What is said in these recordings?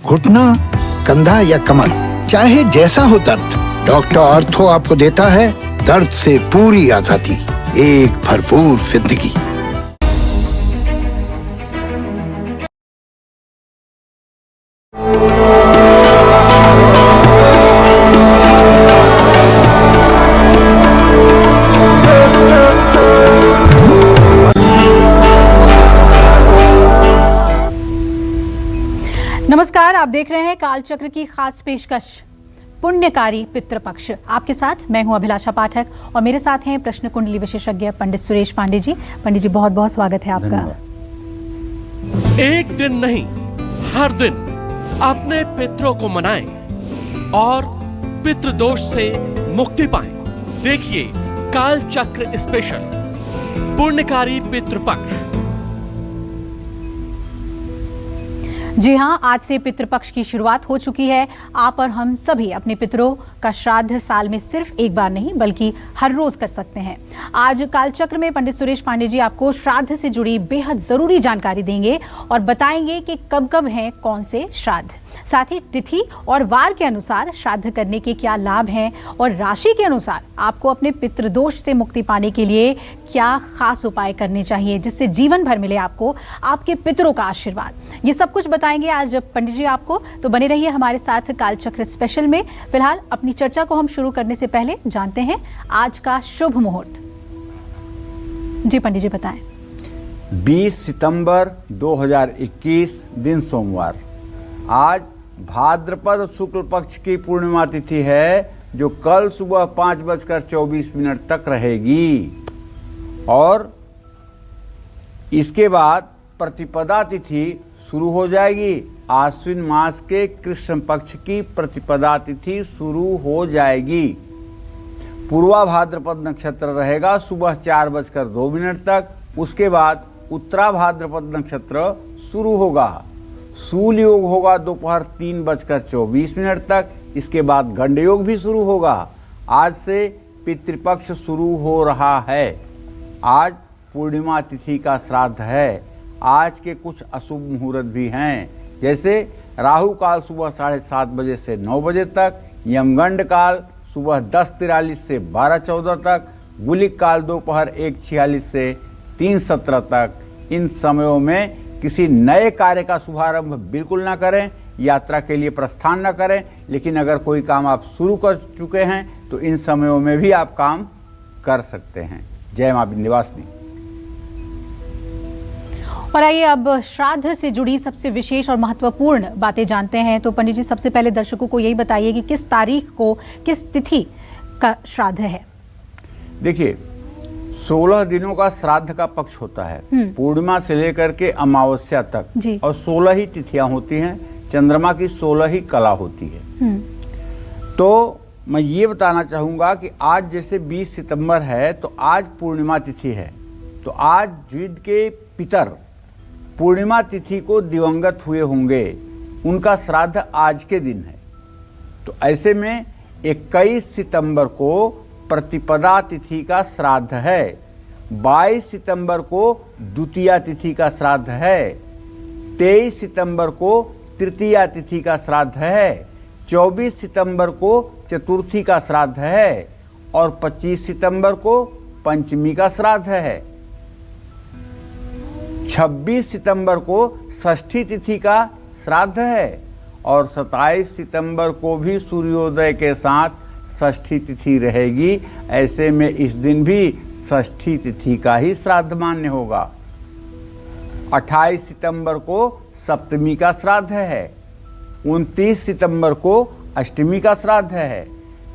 घुटना, कंधा या कमर, चाहे जैसा हो दर्द, डॉक्टर ऑर्थो आपको देता है दर्द से पूरी आजादी, एक भरपूर जिंदगी। नमस्कार, आप देख रहे हैं कालचक्र की खास पेशकश पुण्यकारी पितृपक्ष। आपके साथ मैं हूं अभिलाषा पाठक और मेरे साथ हैं प्रश्न कुंडली विशेषज्ञ पंडित सुरेश पांडे जी। पंडित जी, बहुत बहुत स्वागत है आपका। एक दिन नहीं, हर दिन अपने पितरों को मनाएं और पितृदोष से मुक्ति पाएं। देखिए कालचक्र स्पेशल पुण्यकारी पितृपक्ष। जी हाँ, आज से पितृपक्ष की शुरुआत हो चुकी है। आप और हम सभी अपने पितरों का श्राद्ध साल में सिर्फ एक बार नहीं बल्कि हर रोज कर सकते हैं। आज कालचक्र में पंडित सुरेश पांडे जी आपको श्राद्ध से जुड़ी बेहद जरूरी जानकारी देंगे और बताएंगे कि कब कब हैं कौन से श्राद्ध, साथ ही तिथि और वार के अनुसार श्राद्ध करने के क्या लाभ हैं और राशि के अनुसार आपको अपने पितृदोष से मुक्ति पाने के लिए क्या खास उपाय करने चाहिए जिससे जीवन भर मिले आपको आपके पितरों का आशीर्वाद। ये सब कुछ बताएंगे आज पंडित जी आपको, तो बने रहिए हमारे साथ कालचक्र स्पेशल में। फिलहाल अपनी चर्चा को हम शुरू करने से पहले जानते हैं आज का शुभ मुहूर्त। जी पंडित जी बताएं। 20 सितंबर 2021 दिन सोमवार। आज भाद्रपद शुक्ल पक्ष की पूर्णिमा तिथि है जो कल सुबह 5:24 तक रहेगी और इसके बाद प्रतिपदा तिथि शुरू हो जाएगी। आश्विन मास के कृष्ण पक्ष की प्रतिपदा तिथि शुरू हो जाएगी। पूर्वा भाद्रपद नक्षत्र रहेगा सुबह 4:02 तक। उसके बाद उत्तरा भाद्रपद नक्षत्र शुरू होगा। सूल योग होगा दोपहर 3:24 तक। इसके बाद गंड योग भी शुरू होगा। आज से पितृपक्ष शुरू हो रहा है। आज पूर्णिमा तिथि का श्राद्ध है। आज के कुछ अशुभ मुहूर्त भी हैं, जैसे राहु काल सुबह 7:30 बजे से 9 बजे तक, यमगंड काल सुबह 10:43 से 12:14 तक, गुलिक काल दोपहर 1:46 से 3:17 तक। इन समयों में किसी नए कार्य का शुभारंभ बिल्कुल ना करें, यात्रा के लिए प्रस्थान ना करें। लेकिन अगर कोई काम आप शुरू कर चुके हैं तो इन समयों में भी आप काम कर सकते हैं। जय मां विंध्यवासिनी। और आइए अब श्राद्ध से जुड़ी सबसे विशेष और महत्वपूर्ण बातें जानते हैं। तो पंडित जी, सबसे पहले दर्शकों को यही बताइए कि किस तारीख को किस तिथि का श्राद्ध है। देखिए, 16 दिनों का श्राद्ध का पक्ष होता है, पूर्णिमा से लेकर के अमावस्या तक, और 16 ही तिथियां होती हैं। चंद्रमा की 16 ही कला होती है। तो मैं ये बताना चाहूंगा कि आज जैसे 20 सितंबर है तो आज पूर्णिमा तिथि है। तो आज जिद के पितर पूर्णिमा तिथि को दिवंगत हुए होंगे, उनका श्राद्ध आज के दिन है। तो ऐसे में 21 सितंबर को प्रतिपदा तिथि का श्राद्ध है। 22 सितंबर को द्वितीया तिथि का श्राद्ध है। 23 सितंबर को तृतीया तिथि का श्राद्ध है। 24 सितंबर को चतुर्थी का श्राद्ध है और 25 सितंबर को पंचमी का श्राद्ध है। 26 सितंबर को षष्ठी तिथि का श्राद्ध है और 27 सितंबर को भी सूर्योदय के साथ षष्ठी तिथि रहेगी। ऐसे में इस दिन भी षष्ठी तिथि का ही श्राद्ध मान्य होगा। 28 सितंबर को सप्तमी का श्राद्ध है। 29 सितंबर को अष्टमी का श्राद्ध है।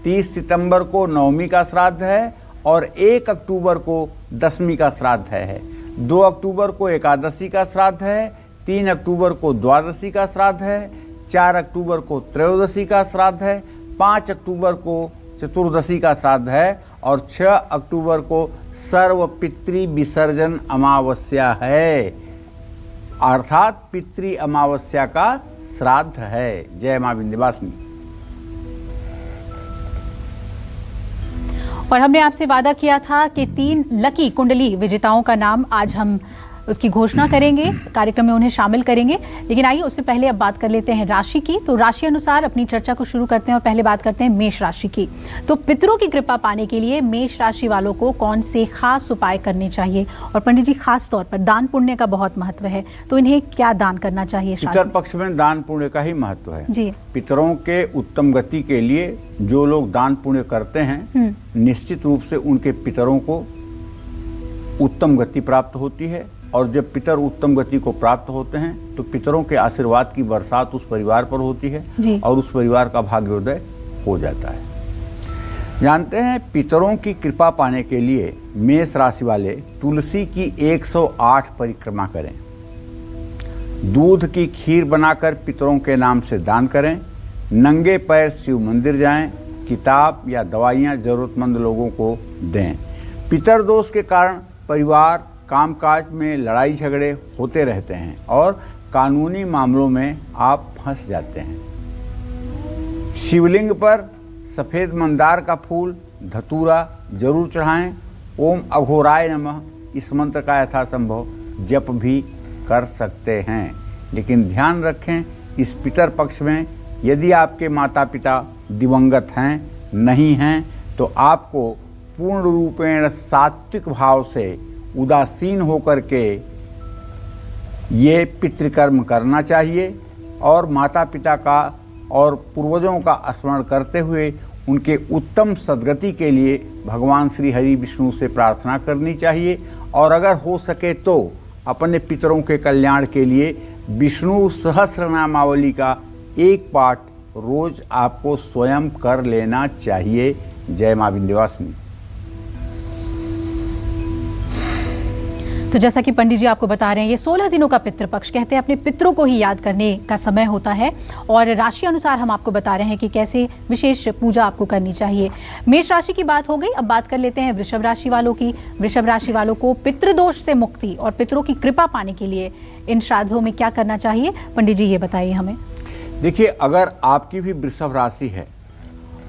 30 सितंबर को नवमी का श्राद्ध है और 1 अक्टूबर को दशमी का श्राद्ध है। 2 अक्टूबर को एकादशी का श्राद्ध है। 3 अक्टूबर को द्वादशी का श्राद्ध है। 4 अक्टूबर को त्रयोदशी का श्राद्ध है। 5 अक्टूबर को चतुर्दशी का श्राद्ध है और 6 अक्टूबर को सर्व पितृ विसर्जन अमावस्या है, अर्थात पितृ अमावस्या का श्राद्ध है। जय मां विंध्यवासिनी। और हमने आपसे वादा किया था कि 3 लकी कुंडली विजेताओं का नाम आज हम उसकी घोषणा करेंगे, कार्यक्रम में उन्हें शामिल करेंगे। लेकिन आइए उससे पहले अब बात कर लेते हैं राशि की। तो राशि अनुसार अपनी चर्चा को शुरू करते हैं और पहले बात करते हैं मेष राशि की। तो पितरों की कृपा पाने के लिए मेष राशि वालों को कौन से खास उपाय करने चाहिए? और पंडित जी, खास तौर पर दान पुण्य का बहुत महत्व है, तो इन्हें क्या दान करना चाहिए? पितर पक्ष में दान पुण्य का ही महत्व है जी। पितरों के उत्तम गति के लिए जो लोग दान पुण्य करते हैं, निश्चित रूप से उनके पितरों को उत्तम गति प्राप्त होती है। और जब पितर उत्तम गति को प्राप्त होते हैं तो पितरों के आशीर्वाद की बरसात उस परिवार पर होती है और उस परिवार का भाग्योदय हो जाता है। जानते हैं, पितरों की कृपा पाने के लिए मेष राशि वाले तुलसी की 108 परिक्रमा करें, दूध की खीर बनाकर पितरों के नाम से दान करें, नंगे पैर शिव मंदिर जाएं, किताब या दवाइयाँ जरूरतमंद लोगों को दें। पितर दोष के कारण परिवार कामकाज में लड़ाई झगड़े होते रहते हैं और कानूनी मामलों में आप फंस जाते हैं। शिवलिंग पर सफ़ेद मंदार का फूल, धतूरा जरूर चढ़ाएं। ओम अघोराय नमः इस मंत्र का यथासंभव जप भी कर सकते हैं। लेकिन ध्यान रखें, इस पितर पक्ष में यदि आपके माता पिता दिवंगत हैं, नहीं हैं, तो आपको पूर्ण रूपेण सात्विक भाव से उदासीन होकर के ये पितृकर्म करना चाहिए और माता पिता का और पूर्वजों का स्मरण करते हुए उनके उत्तम सद्गति के लिए भगवान श्री हरि विष्णु से प्रार्थना करनी चाहिए। और अगर हो सके तो अपने पितरों के कल्याण के लिए विष्णु सहस्रनामावली का एक पाठ रोज आपको स्वयं कर लेना चाहिए। जय मां विंध्यवासिनी। तो जैसा कि पंडित जी आपको बता रहे हैं, ये 16 दिनों का पितृपक्ष, कहते हैं अपने पितरों को ही याद करने का समय होता है। और राशि अनुसार हम आपको बता रहे हैं कि कैसे विशेष पूजा आपको करनी चाहिए। मेष राशि की बात हो गई, अब बात कर लेते हैं वृषभ राशि वालों की। वृषभ राशि वालों को पितृदोष से मुक्ति और पितरों की कृपा पाने के लिए इन श्राद्धों में क्या करना चाहिए? पंडित जी ये बताइए हमें। देखिए, अगर आपकी भी वृषभ राशि है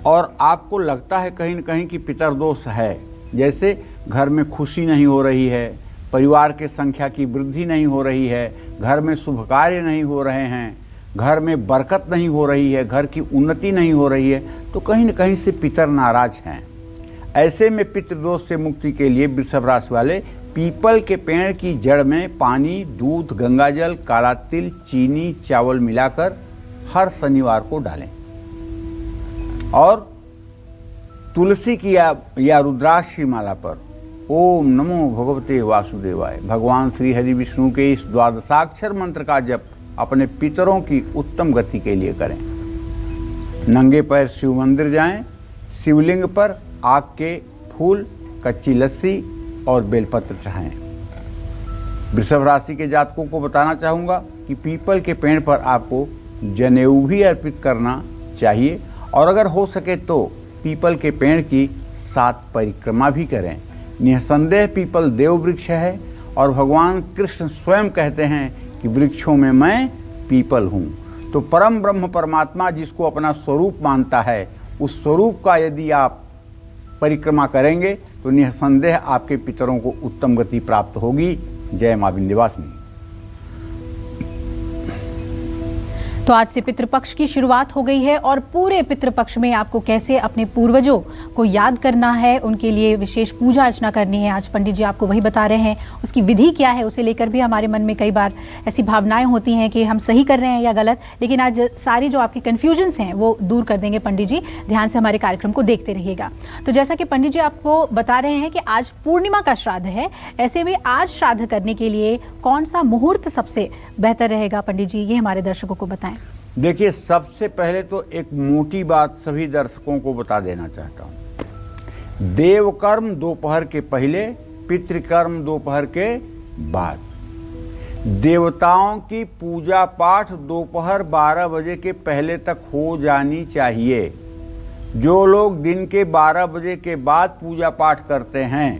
और आपको लगता है कहीं न कहीं कि पितर दोष है, जैसे घर में खुशी नहीं हो रही है, परिवार के संख्या की वृद्धि नहीं हो रही है, घर में शुभ कार्य नहीं हो रहे हैं, घर में बरकत नहीं हो रही है, घर की उन्नति नहीं हो रही है, तो कहीं न कहीं से पितर नाराज हैं। ऐसे में पितृदोष से मुक्ति के लिए वृषभ राशि वाले पीपल के पेड़ की जड़ में पानी, दूध, गंगाजल, काला तिल, चीनी, चावल मिलाकर हर शनिवार को डालें और तुलसी की या रुद्राक्ष की माला पर ओम नमो भगवते वासुदेवाय भगवान श्री हरि विष्णु के इस द्वादशाक्षर मंत्र का जप अपने पितरों की उत्तम गति के लिए करें। नंगे पैर शिव मंदिर जाएं, शिवलिंग पर आग के फूल, कच्ची लस्सी और बेलपत्र चढ़ाएं। वृषभ राशि के जातकों को बताना चाहूँगा कि पीपल के पेड़ पर आपको जनेऊ भी अर्पित करना चाहिए और अगर हो सके तो पीपल के पेड़ की 7 परिक्रमा भी करें। निसंदेह पीपल देव वृक्ष है और भगवान कृष्ण स्वयं कहते हैं कि वृक्षों में मैं पीपल हूँ। तो परम ब्रह्म परमात्मा जिसको अपना स्वरूप मानता है, उस स्वरूप का यदि आप परिक्रमा करेंगे तो निसंदेह आपके पितरों को उत्तम गति प्राप्त होगी। जय मां विंध्यवासिनी। तो आज से पितृपक्ष की शुरुआत हो गई है और पूरे पितृपक्ष में आपको कैसे अपने पूर्वजों को याद करना है, उनके लिए विशेष पूजा अर्चना करनी है, आज पंडित जी आपको वही बता रहे हैं। उसकी विधि क्या है, उसे लेकर भी हमारे मन में कई बार ऐसी भावनाएं होती हैं कि हम सही कर रहे हैं या गलत, लेकिन आज सारी जो आपकी कन्फ्यूजन्स हैं वो दूर कर देंगे पंडित जी। ध्यान से हमारे कार्यक्रम को देखते रहिएगा। तो जैसा कि पंडित जी आपको बता रहे हैं कि आज पूर्णिमा का श्राद्ध है, ऐसे में आज श्राद्ध करने के लिए कौन सा मुहूर्त सबसे बेहतर रहेगा पंडित जी, ये हमारे दर्शकों को बताएं। देखिए, सबसे पहले तो एक मोटी बात सभी दर्शकों को बता देना चाहता हूँ। देवकर्म दोपहर के पहले, पितृकर्म दोपहर के बाद। देवताओं की पूजा पाठ दोपहर 12 बजे के पहले तक हो जानी चाहिए। जो लोग दिन के 12 बजे के बाद पूजा पाठ करते हैं,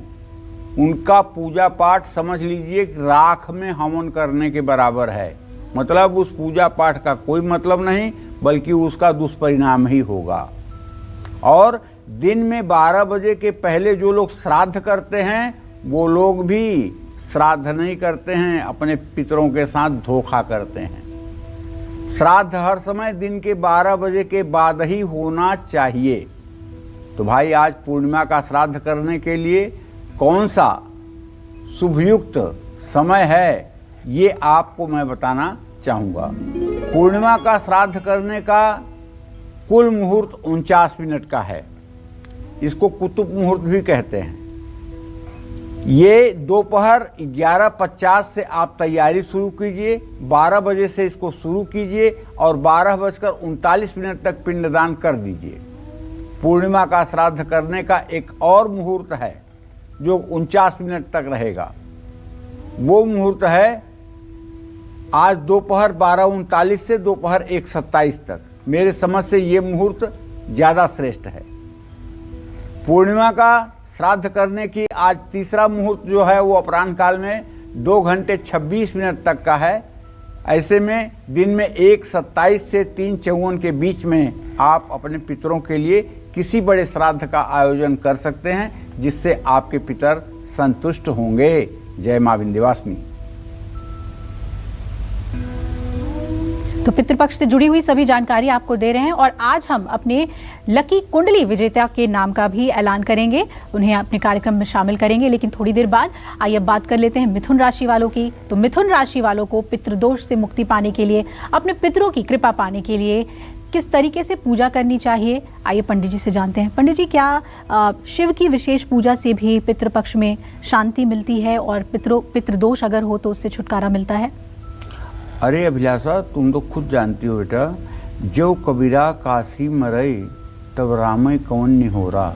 उनका पूजा पाठ समझ लीजिए राख में हवन करने के बराबर है। मतलब उस पूजा पाठ का कोई मतलब नहीं, बल्कि उसका दुष्परिणाम ही होगा। और दिन में 12 बजे के पहले जो लोग श्राद्ध करते हैं, वो लोग भी श्राद्ध नहीं करते हैं, अपने पितरों के साथ धोखा करते हैं। श्राद्ध हर समय दिन के 12 बजे के बाद ही होना चाहिए। तो भाई आज पूर्णिमा का श्राद्ध करने के लिए कौन सा शुभयुक्त समय है, ये आपको मैं बताना चाहूँगा। पूर्णिमा का श्राद्ध करने का कुल मुहूर्त 49 मिनट का है। इसको कुतुब मुहूर्त भी कहते हैं। ये दोपहर 11:50 से आप तैयारी शुरू कीजिए, 12 बजे से इसको शुरू कीजिए और 12:39 तक पिंडदान कर दीजिए। पूर्णिमा का श्राद्ध करने का एक और मुहूर्त है जो 49 मिनट तक रहेगा। वो मुहूर्त है आज दोपहर 12:39 से दोपहर 1:27 तक। मेरे समझ से ये मुहूर्त ज़्यादा श्रेष्ठ है। पूर्णिमा का श्राद्ध करने की आज तीसरा मुहूर्त जो है वो अपराह्न काल में 2 घंटे 26 मिनट तक का है। ऐसे में दिन में 1:27 से 3:54 के बीच में आप अपने पितरों के लिए किसी बड़े श्राद्ध का आयोजन कर सकते हैं, जिससे आपके पितर संतुष्ट होंगे। जय मां विंध्यवासिनी। तो पितृपक्ष से जुड़ी हुई सभी जानकारी आपको दे रहे हैं और आज हम अपने लकी कुंडली विजेता के नाम का भी ऐलान करेंगे, उन्हें अपने कार्यक्रम में शामिल करेंगे। लेकिन थोड़ी देर बाद आइए अब बात कर लेते हैं मिथुन राशि वालों की। तो मिथुन राशि वालों को पितृदोष से मुक्ति पाने के लिए, अपने पितरों की कृपा पाने के लिए किस तरीके से पूजा करनी चाहिए, आइए पंडित जी से जानते हैं। पंडित जी, क्या शिव की विशेष पूजा से भी पितृपक्ष में शांति मिलती है और पितृदोष अगर हो तो उससे छुटकारा मिलता है? अरे अभिलाषा, तुम तो खुद जानती हो बेटा, जो कबीरा काशी मरई तब रामय कौन निहोरा।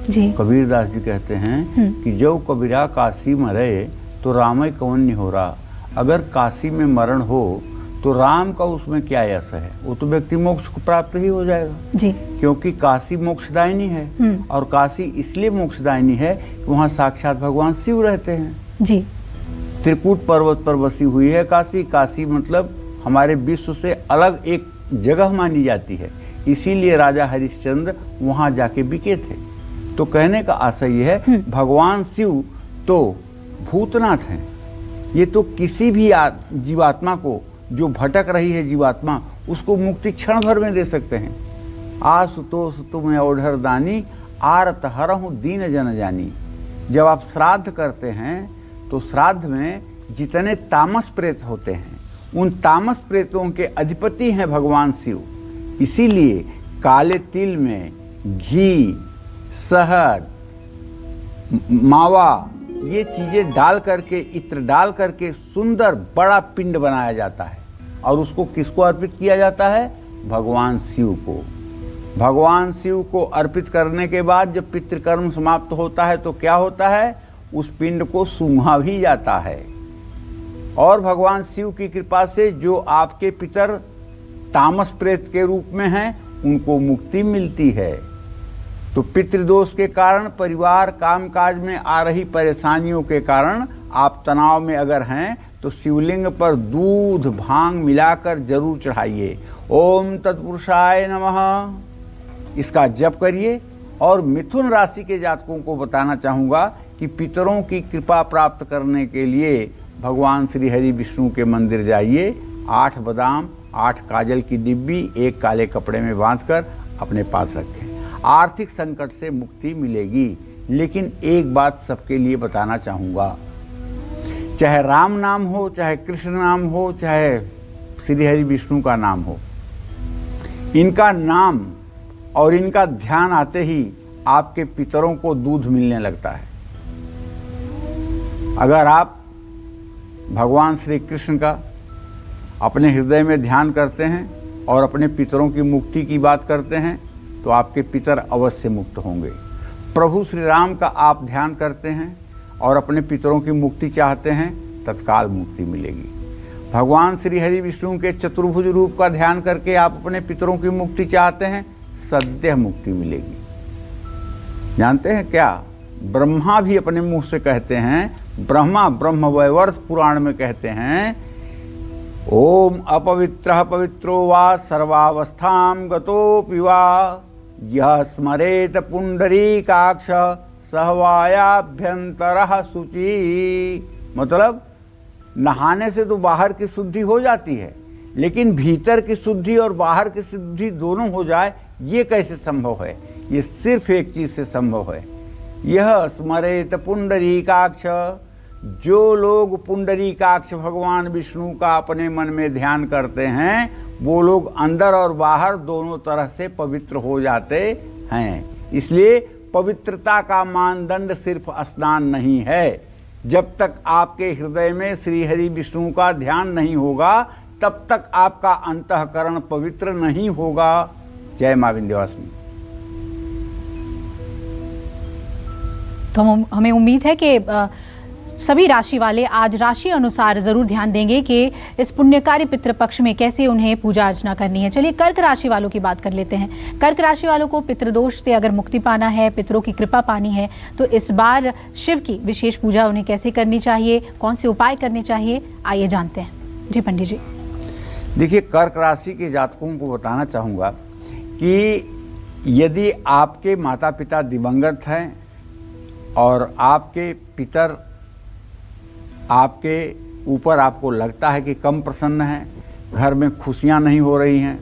जी। कबीरदास जी कहते हैं कि जो कबीरा काशी मरे तो रामय कौन निहोरा। अगर काशी में मरण हो तो राम का उसमें क्या यश है, वो तो व्यक्ति मोक्ष को प्राप्त ही हो जाएगा। जी। क्योंकि काशी मोक्षदायिनी है और काशी इसलिए मोक्षदायिनी है कि वहाँ साक्षात भगवान शिव रहते हैं। जी। त्रिकूट पर्वत पर बसी हुई है काशी। काशी मतलब हमारे विश्व से अलग एक जगह मानी जाती है, इसीलिए राजा हरिश्चंद्र वहाँ जाके बिके थे। तो कहने का आशय यह है, भगवान शिव तो भूतनाथ हैं। ये तो किसी भी जीवात्मा को, जो भटक रही है जीवात्मा, उसको मुक्ति क्षण भर में दे सकते हैं। आशुतोष तुम्हें ओढ़र दानी, आरत हरहु दीन जन जानी। जब आप श्राद्ध करते हैं तो श्राद्ध में जितने तामस प्रेत होते हैं, उन तामस प्रेतों के अधिपति हैं भगवान शिव। इसीलिए काले तिल में घी, शहद, मावा, ये चीज़ें डाल करके, इत्र डाल करके सुंदर बड़ा पिंड बनाया जाता है और उसको किसको अर्पित किया जाता है? भगवान शिव को। भगवान शिव को अर्पित करने के बाद जब पितृकर्म समाप्त होता है तो क्या होता है? उस पिंड को सूंघा भी जाता है और भगवान शिव की कृपा से जो आपके पितर तामस प्रेत के रूप में हैं, उनको मुक्ति मिलती है। तो पितृदोष के कारण, परिवार कामकाज में आ रही परेशानियों के कारण आप तनाव में अगर हैं तो शिवलिंग पर दूध भांग मिलाकर जरूर चढ़ाइए। ओम तत्पुरुषाय नमः, इसका जप करिए। और मिथुन राशि के जातकों को बताना चाहूँगा कि पितरों की कृपा प्राप्त करने के लिए भगवान श्री हरि विष्णु के मंदिर जाइए। 8 बादाम, 8 काजल की डिब्बी एक काले कपड़े में बांधकर अपने पास रखें। आर्थिक संकट से मुक्ति मिलेगी। लेकिन एक बात सबके लिए बताना चाहूँगा, चाहे राम नाम हो, चाहे कृष्ण नाम हो, चाहे श्री हरि विष्णु का नाम हो, इनका नाम और इनका ध्यान आते ही आपके पितरों को दूध मिलने लगता है। अगर आप भगवान श्री कृष्ण का अपने हृदय में ध्यान करते हैं और अपने पितरों की मुक्ति की बात करते हैं तो आपके पितर अवश्य मुक्त होंगे। प्रभु श्री राम का आप ध्यान करते हैं और अपने पितरों की मुक्ति चाहते हैं, तत्काल मुक्ति मिलेगी। भगवान श्री हरि विष्णु के चतुर्भुज रूप का ध्यान करके आप अपने पितरों की मुक्ति चाहते हैं, सद्य मुक्ति मिलेगी। जानते हैं क्या? ब्रह्मा भी अपने मुंह से कहते हैं, ब्रह्मा ब्रह्मवैवर्त पुराण में कहते हैं, ओम अपवित्रः पवित्रो वा सर्वावस्थां गतोऽपि वा यः स्मरेत पुंडरीकाक्ष सहवायाभ्यंतरः शुचि। मतलब नहाने से तो बाहर की शुद्धि हो जाती है, लेकिन भीतर की शुद्धि और बाहर की शुद्धि दोनों हो जाए, ये कैसे संभव है? ये सिर्फ एक चीज से संभव है, यह स्मरेत पुंडरीकाक्ष। जो लोग पुंडरीकाक्ष भगवान विष्णु का अपने मन में ध्यान करते हैं, वो लोग अंदर और बाहर दोनों तरह से पवित्र हो जाते हैं। इसलिए पवित्रता का मानदंड सिर्फ स्नान नहीं है। जब तक आपके हृदय में श्री हरि विष्णु का ध्यान नहीं होगा, तब तक आपका अंतःकरण पवित्र नहीं होगा। जय मां विंध्यवासिनी। तो हमें उम्मीद है कि सभी राशि वाले आज राशि अनुसार जरूर ध्यान देंगे कि इस पुण्यकारी पितृपक्ष में कैसे उन्हें पूजा अर्चना करनी है। चलिए कर्क राशि वालों की बात कर लेते हैं। कर्क राशि वालों को पितृदोष से अगर मुक्ति पाना है, पितरों की कृपा पानी है, तो इस बार शिव की विशेष पूजा उन्हें कैसे करनी चाहिए, कौन से उपाय करने चाहिए, आइए जानते हैं। जी पंडित जी। देखिए, कर्क राशि के जातकों को बताना चाहूँगा कि यदि आपके माता पिता दिवंगत हैं और आपके पितर आपके ऊपर आपको लगता है कि कम प्रसन्न हैं, घर में खुशियां नहीं हो रही हैं,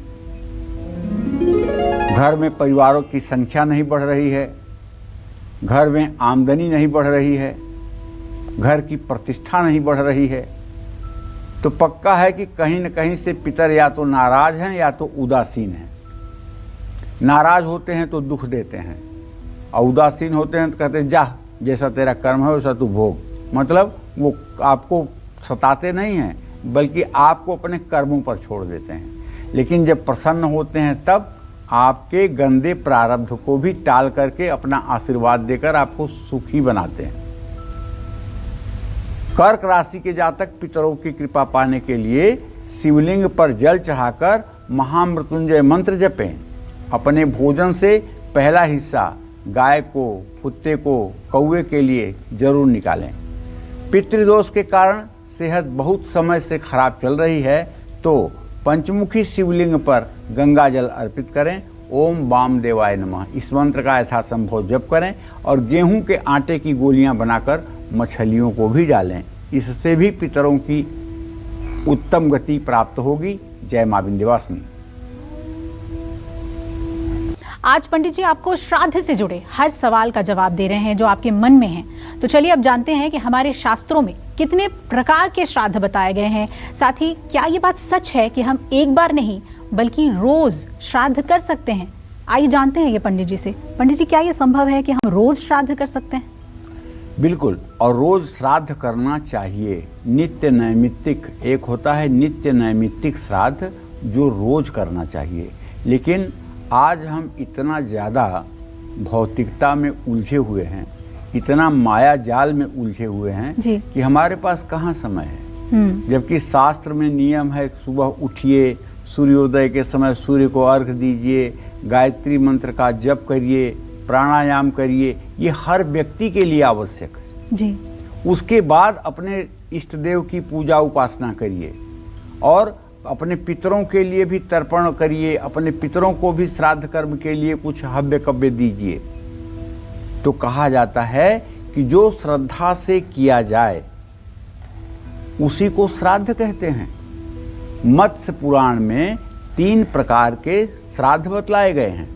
घर में परिवारों की संख्या नहीं बढ़ रही है, घर में आमदनी नहीं बढ़ रही है, घर की प्रतिष्ठा नहीं बढ़ रही है, तो पक्का है कि कहीं न कहीं से पितर या तो नाराज हैं या तो उदासीन हैं। नाराज होते हैं तो दुख देते हैं, और उदासीन होते हैं तो कहते हैं जा जैसा तेरा कर्म है वैसा तू भोग। मतलब वो आपको सताते नहीं हैं, बल्कि आपको अपने कर्मों पर छोड़ देते हैं। लेकिन जब प्रसन्न होते हैं तब आपके गंदे प्रारब्ध को भी टाल करके अपना आशीर्वाद देकर आपको सुखी बनाते हैं। कर्क राशि के जातक पितरों की कृपा पाने के लिए शिवलिंग पर जल चढ़ाकर महामृत्युंजय मंत्र जपें। अपने भोजन से पहला हिस्सा गाय को, कुत्ते को, कौवे के लिए जरूर निकालें। पितृदोष के कारण सेहत बहुत समय से खराब चल रही है, तो पंचमुखी शिवलिंग पर गंगा जल अर्पित करें। ओम वामदेवाय नमः इस मंत्र का यथासंभव जप करें और गेहूं के आटे की गोलियां बनाकर मछलियों को भी डालें। इससे भी पितरों की उत्तम गति प्राप्त होगी। जय मां विंध्यवासिनी। आज पंडित जी आपको श्राद्ध से जुड़े हर सवाल का जवाब दे रहे हैं जो आपके मन में है। तो चलिए अब जानते हैं कि हमारे शास्त्रों में कितने प्रकार के श्राद्ध बताए गए हैं। साथ ही क्या ये बात सच है कि हम एक बार नहीं बल्कि रोज श्राद्ध कर सकते हैं? आइए जानते हैं ये पंडित जी से। पंडित जी, क्या ये संभव है कि हम रोज श्राद्ध कर सकते हैं? बिल्कुल, और रोज श्राद्ध करना चाहिए। नित्य नैमित्तिक एक होता है, नित्य नैमित्तिक श्राद्ध जो रोज करना चाहिए। लेकिन आज हम इतना ज़्यादा भौतिकता में उलझे हुए हैं, इतना माया जाल में उलझे हुए हैं कि हमारे पास कहाँ समय है। जबकि शास्त्र में नियम है, सुबह उठिए, सूर्योदय के समय सूर्य को अर्घ दीजिए, गायत्री मंत्र का जप करिए, प्राणायाम करिए। ये हर व्यक्ति के लिए आवश्यक है जी। उसके बाद अपने इष्ट देव की पूजा उपासना करिए और अपने पितरों के लिए भी तर्पण करिए, अपने पितरों को भी श्राद्ध कर्म के लिए कुछ हव्य कव्य दीजिए। तो कहा जाता है कि जो श्रद्धा से किया जाए उसी को श्राद्ध कहते हैं। मत्स्य पुराण में 3 प्रकार के श्राद्ध बतलाए गए हैं,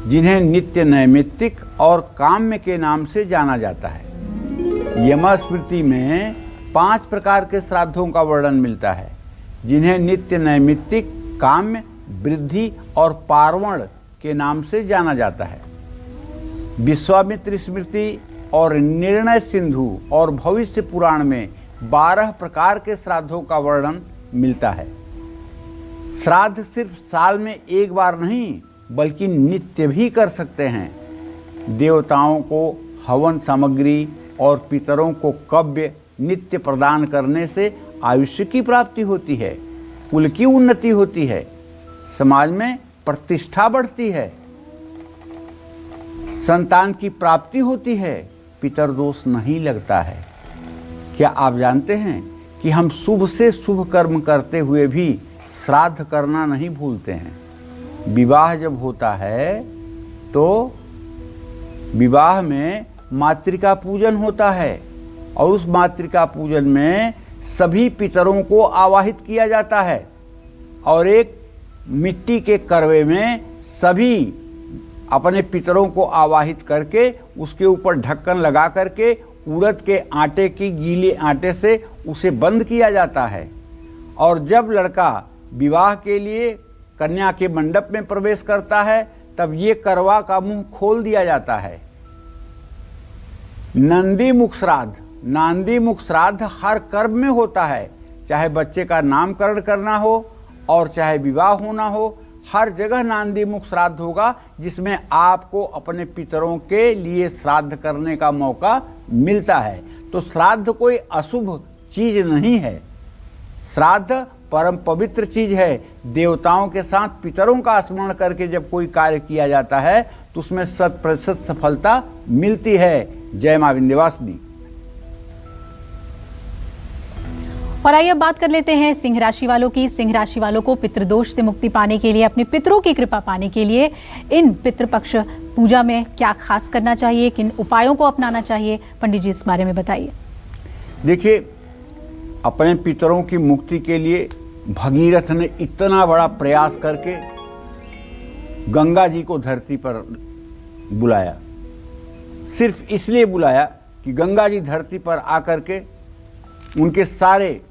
जिन्हें नित्य नैमित्तिक और काम्य के नाम से जाना जाता है। यमस्मृति में 5 प्रकार के श्राद्धों का वर्णन मिलता है, जिन्हें नित्य नैमित्तिक, काम्य, वृद्धि और पार्वण के नाम से जाना जाता है। विश्वामित्र स्मृति और निर्णय सिंधु और भविष्य पुराण में 12 प्रकार के श्राद्धों का वर्णन मिलता है। श्राद्ध सिर्फ साल में एक बार नहीं बल्कि नित्य भी कर सकते हैं। देवताओं को हवन सामग्री और पितरों को कव्य नित्य प्रदान करने से आयुष्य की प्राप्ति होती है, कुल की उन्नति होती है, समाज में प्रतिष्ठा बढ़ती है, संतान की प्राप्ति होती है, पितर दोष नहीं लगता है। क्या आप जानते हैं कि हम शुभ से शुभ कर्म करते हुए भी श्राद्ध करना नहीं भूलते हैं। विवाह जब होता है तो विवाह में मातृका पूजन होता है, और उस मातृका पूजन में सभी पितरों को आवाहित किया जाता है और एक मिट्टी के करवे में सभी अपने पितरों को आवाहित करके उसके ऊपर ढक्कन लगा करके उड़द के आटे की गीले आटे से उसे बंद किया जाता है। और जब लड़का विवाह के लिए कन्या के मंडप में प्रवेश करता है तब ये करवा का मुंह खोल दिया जाता है। नंदी मुख श्राद्ध, नांदी मुख श्राद्ध हर कर्म में होता है, चाहे बच्चे का नामकरण करना हो और चाहे विवाह होना हो, हर जगह नांदी मुख श्राद्ध होगा जिसमें आपको अपने पितरों के लिए श्राद्ध करने का मौका मिलता है। तो श्राद्ध कोई अशुभ चीज नहीं है, श्राद्ध परम पवित्र चीज है। देवताओं के साथ पितरों का स्मरण करके जब कोई कार्य किया जाता है तो उसमें 100% सफलता मिलती है। जय मां विंध्यवासिनी। और आइए अब बात कर लेते हैं सिंह राशि वालों की। सिंह राशि वालों को पितृदोष से मुक्ति पाने के लिए, अपने पितरों की कृपा पाने के लिए इन पितृपक्ष पूजा में क्या खास करना चाहिए, किन उपायों को अपनाना चाहिए, पंडित जी इस बारे में बताइए। देखिए, अपने पितरों की मुक्ति के लिए भगीरथ ने इतना बड़ा प्रयास करके गंगा जी को धरती पर बुलाया। सिर्फ इसलिए बुलाया कि गंगा जी धरती पर आकर के उनके सारे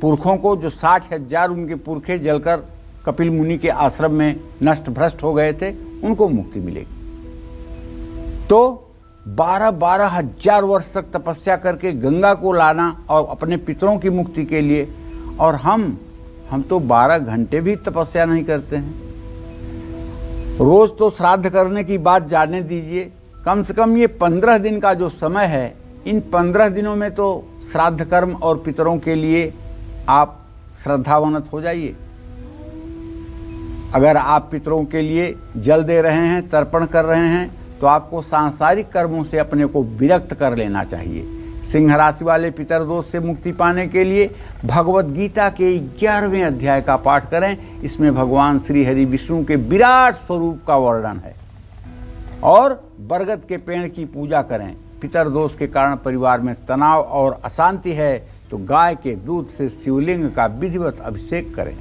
पुरखों को, जो 60,000 उनके पुरखे जलकर कपिल मुनि के आश्रम में नष्ट भ्रष्ट हो गए थे, उनको मुक्ति मिलेगी। तो 12-12 हजार वर्ष तक तपस्या करके गंगा को लाना और अपने पितरों की मुक्ति के लिए, और हम तो 12 घंटे भी तपस्या नहीं करते हैं। रोज तो श्राद्ध करने की बात जाने दीजिए, कम से कम ये 15 दिन का जो समय है, इन 15 दिनों में तो श्राद्ध कर्म और पितरों के लिए आप श्रद्धावनत हो जाइए। अगर आप पितरों के लिए जल दे रहे हैं, तर्पण कर रहे हैं, तो आपको सांसारिक कर्मों से अपने को विरक्त कर लेना चाहिए। सिंह राशि वाले पितर दोष से मुक्ति पाने के लिए भगवत गीता के 11वें अध्याय का पाठ करें। इसमें भगवान श्री हरि विष्णु के विराट स्वरूप का वर्णन है। और बरगद के पेड़ की पूजा करें। पितर दोष के कारण परिवार में तनाव और अशांति है तो गाय के दूध से शिवलिंग का विधिवत अभिषेक करें।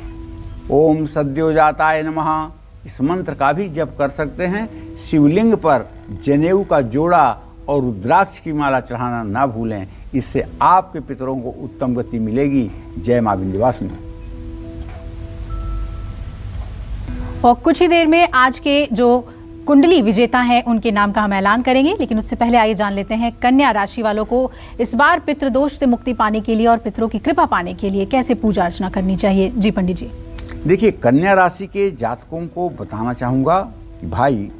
ओम सद्योजाताय नमः, इस मंत्र का भी जप कर सकते हैं। शिवलिंग पर जनेऊ का जोड़ा और रुद्राक्ष की माला चढ़ाना ना भूलें, इससे आपके पितरों को उत्तम गति मिलेगी। जय मां विंध्यवासिनी। और कुछ ही देर में आज के जो कुंडली विजेता हैं उनके नाम का हम ऐलान करेंगे, लेकिन उससे पहले आइए जान लेते हैं कन्या राशि वालों को इस बार पितृदोष से मुक्ति पाने के लिए और पितरों की कृपा पाने के लिए कैसे पूजा अर्चना करनी चाहिए। जी पंडित जी। देखिए, कन्या राशि के जातकों को बताना चाहूँगा कि भाई,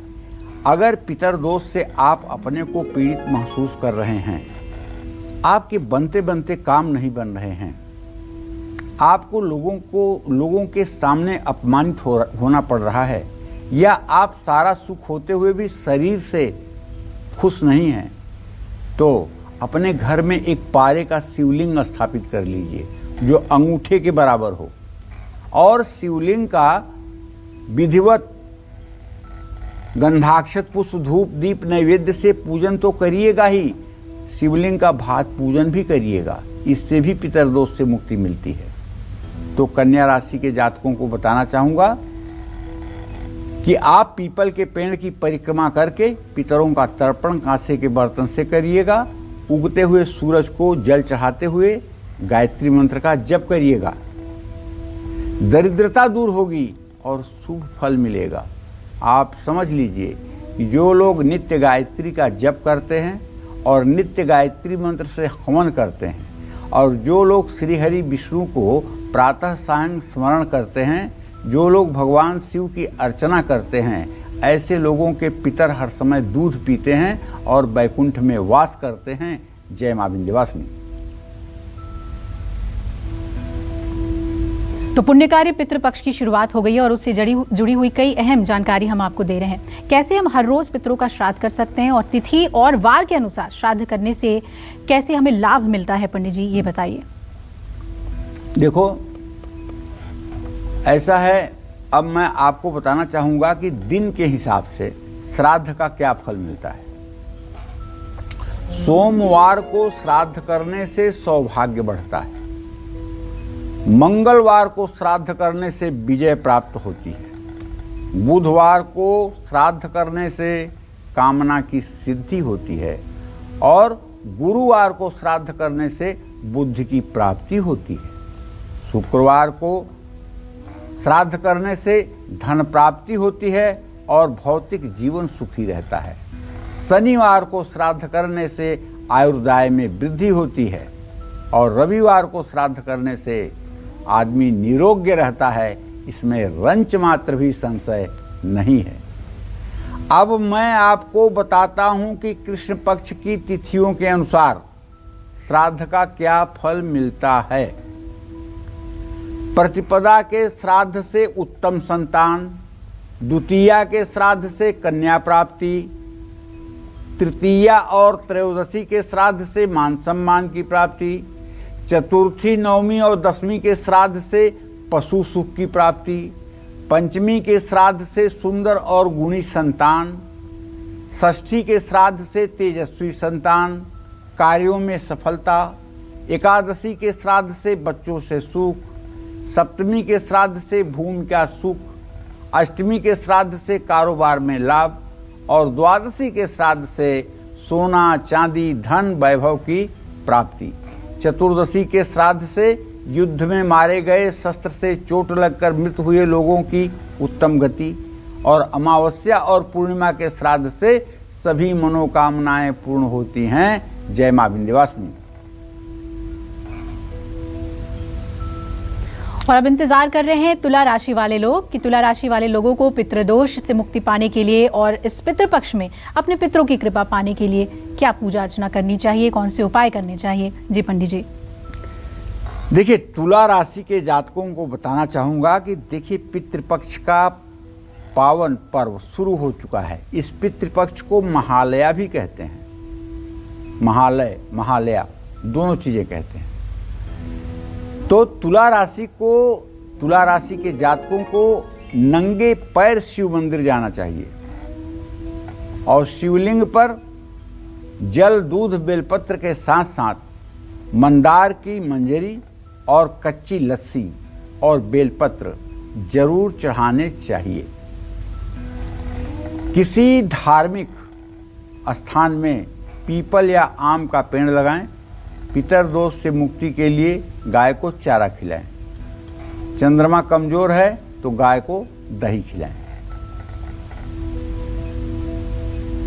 अगर पितर दोष से आप अपने को पीड़ित महसूस कर रहे हैं, आपके बनते बनते काम नहीं बन रहे हैं, आपको लोगों के सामने अपमानित होना पड़ रहा है, या आप सारा सुख होते हुए भी शरीर से खुश नहीं हैं, तो अपने घर में एक पारे का शिवलिंग स्थापित कर लीजिए जो अंगूठे के बराबर हो, और शिवलिंग का विधिवत गंधाक्षत पुष्प धूप दीप नैवेद्य से पूजन तो करिएगा ही, शिवलिंग का भात पूजन भी करिएगा। इससे भी पितर दोष से मुक्ति मिलती है। तो कन्या राशि के जातकों को बताना चाहूँगा कि आप पीपल के पेड़ की परिक्रमा करके पितरों का तर्पण कांसे के बर्तन से करिएगा। उगते हुए सूरज को जल चढ़ाते हुए गायत्री मंत्र का जप करिएगा। दरिद्रता दूर होगी और शुभ फल मिलेगा। आप समझ लीजिए कि जो लोग नित्य गायत्री का जप करते हैं और नित्य गायत्री मंत्र से हवन करते हैं, और जो लोग श्री हरि विष्णु को प्रातः सायं स्मरण करते हैं, जो लोग भगवान शिव की अर्चना करते हैं, ऐसे लोगों के पितर हर समय दूध पीते हैं और वैकुंठ में वास करते हैं। जय मां विंध्यवासिनी। तो पुण्यकारी पितृपक्ष की शुरुआत हो गई है और उससे जुड़ी हुई कई अहम जानकारी हम आपको दे रहे हैं। कैसे हम हर रोज पितरों का श्राद्ध कर सकते हैं और तिथि और वार के अनुसार श्राद्ध करने से कैसे हमें लाभ मिलता है, पंडित जी ये बताइए। देखो, ऐसा है, अब मैं आपको बताना चाहूँगा कि दिन के हिसाब से श्राद्ध का क्या फल मिलता है। सोमवार को श्राद्ध करने से सौभाग्य बढ़ता है। मंगलवार को श्राद्ध करने से विजय प्राप्त होती है। बुधवार को श्राद्ध करने से कामना की सिद्धि होती है और गुरुवार को श्राद्ध करने से बुद्धि की प्राप्ति होती है। शुक्रवार को श्राद्ध करने से धन प्राप्ति होती है और भौतिक जीवन सुखी रहता है। शनिवार को श्राद्ध करने से आयुर्दाय में वृद्धि होती है और रविवार को श्राद्ध करने से आदमी निरोग्य रहता है। इसमें रंच मात्र भी संशय नहीं है। अब मैं आपको बताता हूं कि कृष्ण पक्ष की तिथियों के अनुसार श्राद्ध का क्या फल मिलता है। प्रतिपदा के श्राद्ध से उत्तम संतान, द्वितीया के श्राद्ध से कन्या प्राप्ति, तृतीया और त्रयोदशी के श्राद्ध से मान सम्मान की प्राप्ति, चतुर्थी, नवमी और दसवीं के श्राद्ध से पशु सुख की प्राप्ति, पंचमी के श्राद्ध से सुंदर और गुणी संतान, षष्ठी के श्राद्ध से तेजस्वी संतान, कार्यों में सफलता, एकादशी के श्राद्ध से बच्चों से सुख, सप्तमी के श्राद्ध से भूमि का सुख, अष्टमी के श्राद्ध से कारोबार में लाभ और द्वादशी के श्राद्ध से सोना, चांदी, धन, वैभव की प्राप्ति। चतुर्दशी के श्राद्ध से युद्ध में मारे गए, शस्त्र से चोट लगकर मृत हुए लोगों की उत्तम गति और अमावस्या और पूर्णिमा के श्राद्ध से सभी मनोकामनाएं पूर्ण होती हैं। जय मां विंध्यवासिनी। और अब इंतजार कर रहे हैं तुला राशि वाले लोग कि तुला राशि वाले लोगों को पितृदोष से मुक्ति पाने के लिए और इस पितृपक्ष में अपने पितरों की कृपा पाने के लिए क्या पूजा अर्चना करनी चाहिए, कौन से उपाय करने चाहिए। जी पंडित जी। देखिए, तुला राशि के जातकों को बताना चाहूंगा कि देखिए, पितृपक्ष का पावन पर्व शुरू हो चुका है। इस पितृपक्ष को महालया भी कहते हैं। महालय, महालया दोनों चीजें कहते हैं। तो तुला राशि के जातकों को नंगे पैर शिव मंदिर जाना चाहिए और शिवलिंग पर जल, दूध, बेलपत्र के साथ साथ मंदार की मंजरी और कच्ची लस्सी और बेलपत्र जरूर चढ़ाने चाहिए। किसी धार्मिक स्थान में पीपल या आम का पेड़ लगाएं। पितर दोष से मुक्ति के लिए गाय को चारा खिलाएं। चंद्रमा कमजोर है तो गाय को दही खिलाएं।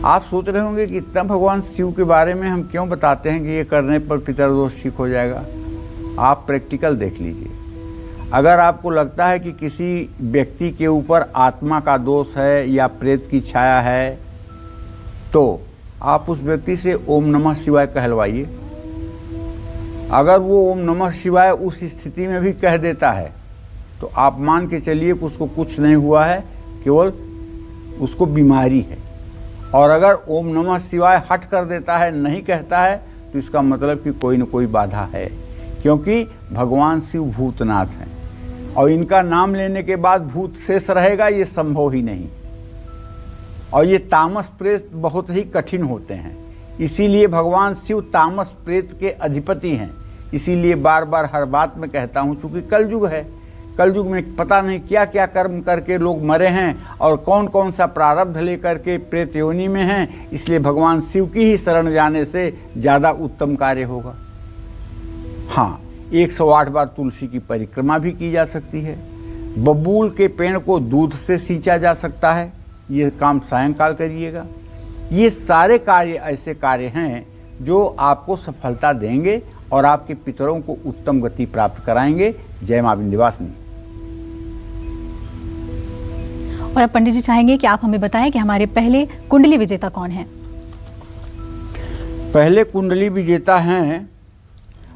आप सोच रहे होंगे कि इतना भगवान शिव के बारे में हम क्यों बताते हैं कि ये करने पर पितर दोष ठीक हो जाएगा। आप प्रैक्टिकल देख लीजिए। अगर आपको लगता है कि किसी व्यक्ति के ऊपर आत्मा का दोष है या प्रेत की छाया है तो आप उस व्यक्ति से ओम नमः शिवाय कहलवाइए। अगर वो ओम नमः शिवाय उस स्थिति में भी कह देता है तो आप मान के चलिए कि उसको कुछ नहीं हुआ है, केवल उसको बीमारी है। और अगर ओम नमः शिवाय हट कर देता है, नहीं कहता है, तो इसका मतलब कि कोई न कोई बाधा है, क्योंकि भगवान शिव भूतनाथ हैं और इनका नाम लेने के बाद भूत शेष रहेगा, ये संभव ही नहीं। और ये तामस प्रेत बहुत ही कठिन होते हैं, इसीलिए भगवान शिव तामस प्रेत के अधिपति हैं। इसीलिए बार बार हर बात में कहता हूँ, चूंकि कलयुग है, कलयुग में पता नहीं क्या क्या कर्म करके लोग मरे हैं और कौन कौन सा प्रारब्ध लेकर के प्रेत योनि में हैं। इसलिए भगवान शिव की ही शरण जाने से ज़्यादा उत्तम कार्य होगा। हाँ, 108 बार तुलसी की परिक्रमा भी की जा सकती है। बबूल के पेड़ को दूध से सींचा जा सकता है, ये काम सायंकाल करिएगा। ये सारे कार्य ऐसे कार्य हैं जो आपको सफलता देंगे और आपके पितरों को उत्तम गति प्राप्त कराएंगे। जय मां विंध्यवासिनी। और अब पंडित जी चाहेंगे कि आप हमें बताएं कि हमारे पहले कुंडली विजेता कौन है। पहले कुंडली विजेता हैं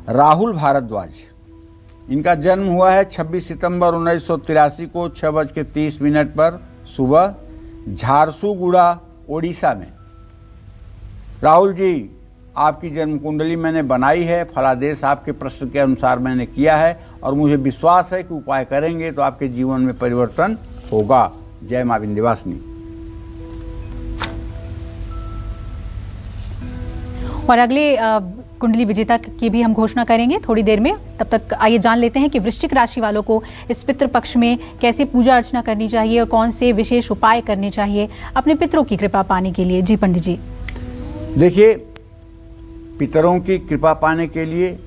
राहुल भारद्वाज। इनका जन्म हुआ है 26 सितंबर 1983 को 6:30 पर सुबह झारसुगुड़ा, ओडिशा में। राहुल जी, आपकी जन्म कुंडली मैंने बनाई है, फलादेश आपके प्रश्न के अनुसार मैंने किया है और मुझे विश्वास है कि उपाय करेंगे तो आपके जीवन में परिवर्तन होगा। जय मां विंध्यवासिनी। और अगले कुंडली विजेता की भी हम घोषणा करेंगे थोड़ी देर में। तब तक आइए जान लेते हैं कि वृश्चिक राशि वालों को इस पितृपक्ष में कैसे पूजा अर्चना करनी चाहिए और कौन से विशेष उपाय करने चाहिए अपने पितरों की कृपा पाने के लिए। जी पंडित जी। देखिए, पितरों की कृपा पाने के लिए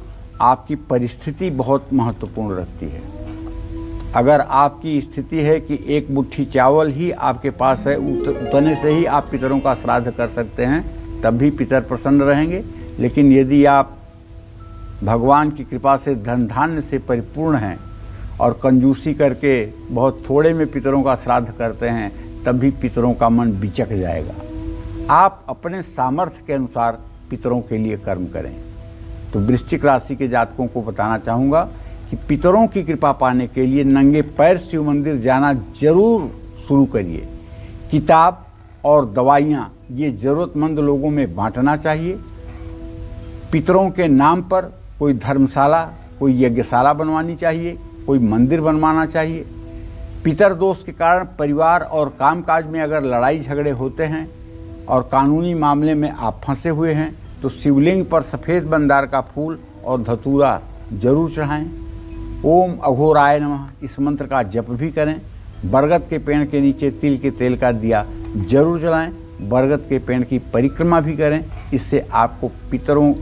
आपकी परिस्थिति बहुत महत्वपूर्ण रखती है। अगर आपकी स्थिति है कि एक मुट्ठी चावल ही आपके पास है, उतने से ही आप पितरों का श्राद्ध कर सकते हैं, तब भी पितर प्रसन्न रहेंगे। लेकिन यदि आप भगवान की कृपा से धन धान्य से परिपूर्ण हैं और कंजूसी करके बहुत थोड़े में पितरों का श्राद्ध करते हैं, तब भी पितरों का मन बिचक जाएगा। आप अपने सामर्थ्य के अनुसार पितरों के लिए कर्म करें। तो वृश्चिक राशि के जातकों को बताना चाहूँगा कि पितरों की कृपा पाने के लिए नंगे पैर शिव मंदिर जाना जरूर शुरू करिए। किताब और दवाइयाँ ये ज़रूरतमंद लोगों में बांटना चाहिए। पितरों के नाम पर कोई धर्मशाला, कोई यज्ञशाला बनवानी चाहिए, कोई मंदिर बनवाना चाहिए। पितर दोष के कारण परिवार और कामकाज में अगर लड़ाई झगड़े होते हैं और कानूनी मामले में आप फंसे हुए हैं, तो शिवलिंग पर सफ़ेद मंदार का फूल और धतूरा जरूर चढ़ाएं। ओम अघोराय नमः इस मंत्र का जप भी करें। बरगद के पेड़ के नीचे तिल के तेल का दिया जरूर जलाएं। बरगद के पेड़ की परिक्रमा भी करें। इससे आपको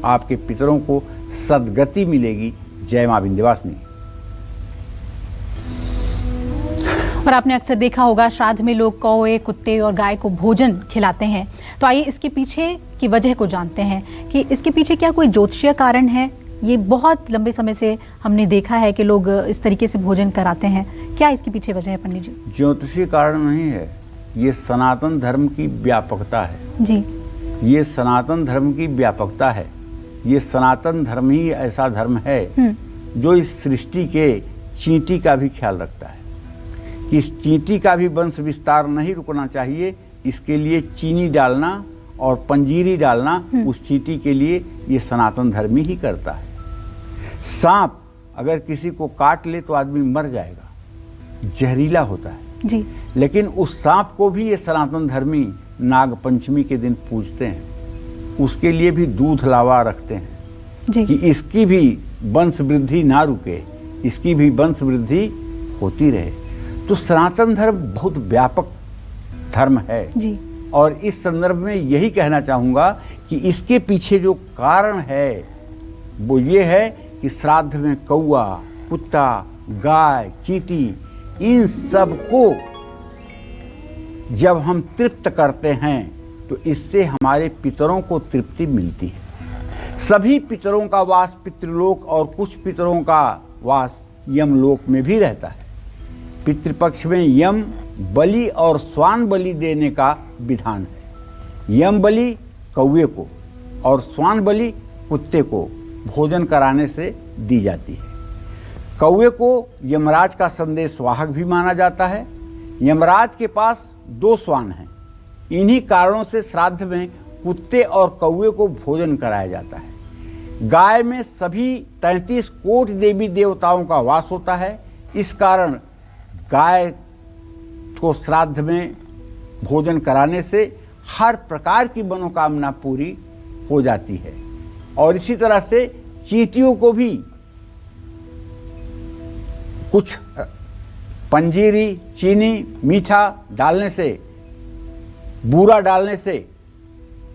आपके पितरों को सद्गति मिलेगी। जय मां विंध्यवासिनी। और आपने अक्सर देखा होगा श्राद्ध में लोग कौवे, कुत्ते और गाय को भोजन खिलाते हैं। तो आइए इसके पीछे की वजह को जानते हैं कि इसके पीछे क्या कोई ज्योतिषीय कारण है। ये बहुत लंबे समय से हमने देखा है कि लोग इस तरीके से भोजन कराते हैं। क्या इसके पीछे वजह है पंडित जी? ज्योतिषीय कारण नहीं है, ये सनातन धर्म की व्यापकता है जी। ये सनातन धर्म की व्यापकता है। ये सनातन धर्म ही ऐसा धर्म है जो इस सृष्टि के चींटी का भी ख्याल रखता है कि इस चींटी का भी वंश विस्तार नहीं रुकना चाहिए। इसके लिए चीनी डालना और पंजीरी डालना उस चींटी के लिए ये सनातन धर्म ही करता है। सांप अगर किसी को काट ले तो आदमी मर जाएगा, जहरीला होता है जी। लेकिन उस सांप को भी ये सनातन धर्मी नाग पंचमी के दिन पूजते हैं। उसके लिए भी दूध लावा रखते हैं जी। कि इसकी भी वंश वृद्धि ना रुके, इसकी भी वंश वृद्धि होती रहे। तो सनातन धर्म बहुत व्यापक धर्म है जी। और इस संदर्भ में यही कहना चाहूँगा कि इसके पीछे जो कारण है वो ये है कि श्राद्ध में कौआ, कुत्ता, गाय, चींटी, इन सब को जब हम तृप्त करते हैं तो इससे हमारे पितरों को तृप्ति मिलती है। सभी पितरों का वास पितृलोक और कुछ पितरों का वास यमलोक में भी रहता है। पितृपक्ष में यम बलि और स्वान बलि देने का विधान है। यम बलि कौवे को और स्वान बलि कुत्ते को भोजन कराने से दी जाती है। कौवे को यमराज का संदेश वाहक भी माना जाता है। यमराज के पास 2 स्वान हैं। इन्हीं कारणों से श्राद्ध में कुत्ते और कौवे को भोजन कराया जाता है। गाय में सभी 33 कोटि देवी देवताओं का वास होता है। इस कारण गाय को श्राद्ध में भोजन कराने से हर प्रकार की मनोकामना पूरी हो जाती है। और इसी तरह से चींटियों को भी कुछ पंजीरी, चीनी, मीठा डालने से, बूरा डालने से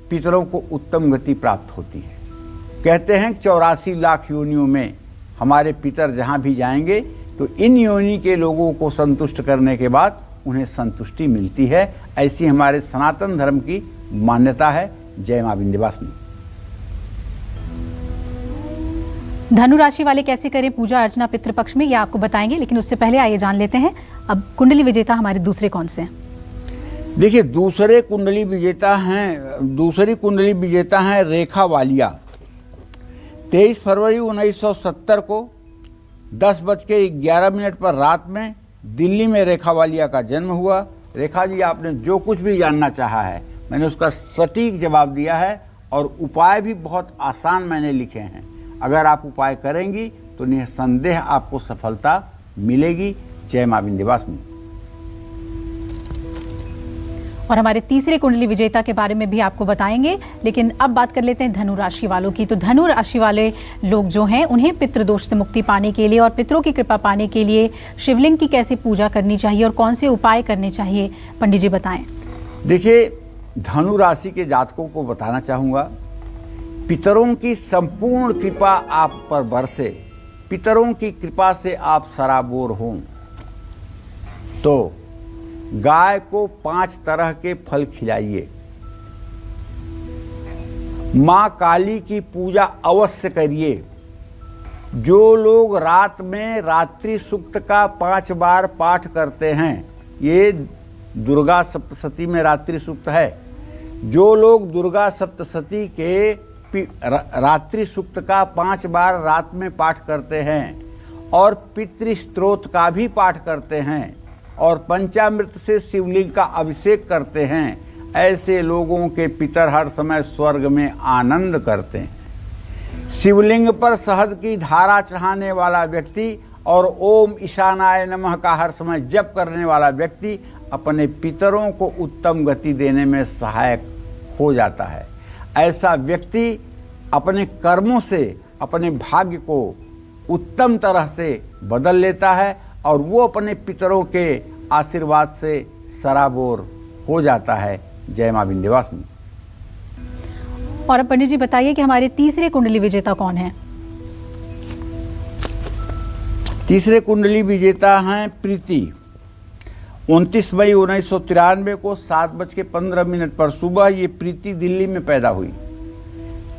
पितरों को उत्तम गति प्राप्त होती है। कहते हैं कि 84 लाख योनियों में हमारे पितर जहाँ भी जाएंगे तो इन योनि के लोगों को संतुष्ट करने के बाद उन्हें संतुष्टि मिलती है। ऐसी हमारे सनातन धर्म की मान्यता है। जय मां विंध्यवासिनी। धनु राशि वाले कैसे करें पूजा अर्चना पितृपक्ष में, यह आपको बताएंगे, लेकिन उससे पहले आइए जान लेते हैं अब कुंडली विजेता हमारे दूसरे कौन से हैं। देखिए, दूसरी कुंडली विजेता हैं रेखा वालिया। 23 फरवरी 1970 को 10:11 पर रात में दिल्ली में रेखा वालिया का जन्म हुआ। रेखा जी, आपने जो कुछ भी जानना चाहा है मैंने उसका सटीक जवाब दिया है और उपाय भी बहुत आसान मैंने लिखे हैं। अगर आप उपाय करेंगी तो निसंदेह आपको सफलता मिलेगी। जय मां विंध्यवासिनी। और हमारे तीसरे कुंडली विजेता के बारे में भी आपको बताएंगे, लेकिन अब बात कर लेते हैं धनु राशि वालों की। तो धनु राशि वाले लोग जो हैं उन्हें पितृदोष से मुक्ति पाने के लिए और पितरों की कृपा पाने के लिए शिवलिंग की कैसे पूजा करनी चाहिए और कौन से उपाय करने चाहिए, पंडित जी बताएं। देखिए, धनु राशि के जातकों को बताना चाहूँगा, पितरों की संपूर्ण कृपा आप पर बरसे, पितरों की कृपा से आप सराबोर हों तो गाय को 5 तरह के फल खिलाइए, माँ काली की पूजा अवश्य करिए। जो लोग रात में रात्रि सूक्त का 5 बार पाठ करते हैं, ये दुर्गा सप्तशती में रात्रि सूक्त है, जो लोग दुर्गा सप्तशती के रात्रि सूक्त का 5 बार रात में पाठ करते हैं और पितृ स्तोत्र का भी पाठ करते हैं और पंचामृत से शिवलिंग का अभिषेक करते हैं, ऐसे लोगों के पितर हर समय स्वर्ग में आनंद करते हैं। शिवलिंग पर शहद की धारा चढ़ाने वाला व्यक्ति और ओम ईशानाय नमः का हर समय जप करने वाला व्यक्ति अपने पितरों को उत्तम गति देने में सहायक हो जाता है। ऐसा व्यक्ति अपने कर्मों से अपने भाग्य को उत्तम तरह से बदल लेता है और वो अपने पितरों के आशीर्वाद से सराबोर हो जाता है। जय मां विंध्यवासिनी। और अब पंडित जी बताइए कि हमारे तीसरे कुंडली विजेता कौन है? तीसरे कुंडली विजेता हैं प्रीति। 29 मई 1993 को 7:15 पर सुबह ये प्रीति दिल्ली में पैदा हुई।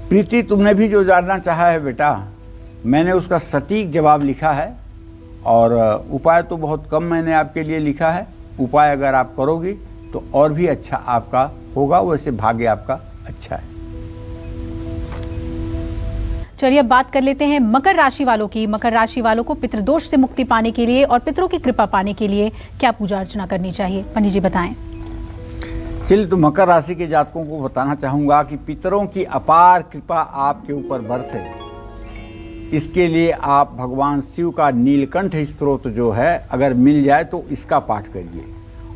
प्रीति, तुमने भी जो जानना चाहा है बेटा, मैंने उसका सटीक जवाब लिखा है और उपाय तो बहुत कम मैंने आपके लिए लिखा है। उपाय अगर आप करोगी तो और भी अच्छा आपका होगा, वैसे भाग्य आपका अच्छा है। चलिए अब बात कर लेते हैं मकर राशि वालों की। मकर राशि वालों को पितृदोष से मुक्ति पाने के लिए और पितरों की कृपा पाने के लिए क्या पूजा अर्चना करनी चाहिए, पंडित जी बताएं। चलिए, तो मकर राशि के जातकों को बताना चाहूंगा कि पितरों की अपार कृपा आपके ऊपर बरसे, इसके लिए आप भगवान शिव का नीलकंठ स्तोत्र जो है अगर मिल जाए तो इसका पाठ करिए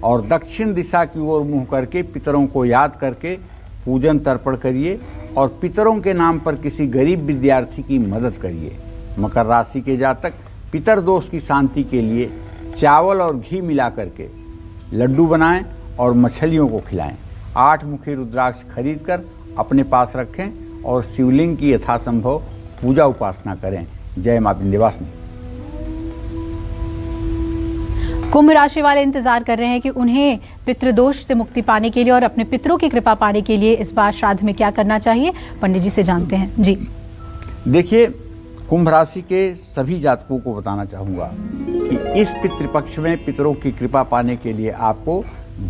और दक्षिण दिशा की ओर मुंह करके पितरों को याद करके पूजन तर्पण करिए और पितरों के नाम पर किसी गरीब विद्यार्थी की मदद करिए। मकर राशि के जातक पितर दोष की शांति के लिए चावल और घी मिला करके लड्डू बनाएं और मछलियों को खिलाएं। 8 मुखी रुद्राक्ष खरीद कर अपने पास रखें और शिवलिंग की यथासंभव पूजा उपासना करें। जय मां विंध्यवासिनी। कुंभ राशि वाले इंतजार कर रहे हैं कि उन्हें पितृदोष से मुक्ति पाने के लिए और अपने पितरों की कृपा पाने के लिए इस बार श्राद्ध में क्या करना चाहिए, पंडित जी से जानते हैं। जी देखिए, कुंभ राशि के सभी जातकों को बताना चाहूँगा कि इस पितृपक्ष में पितरों की कृपा पाने के लिए आपको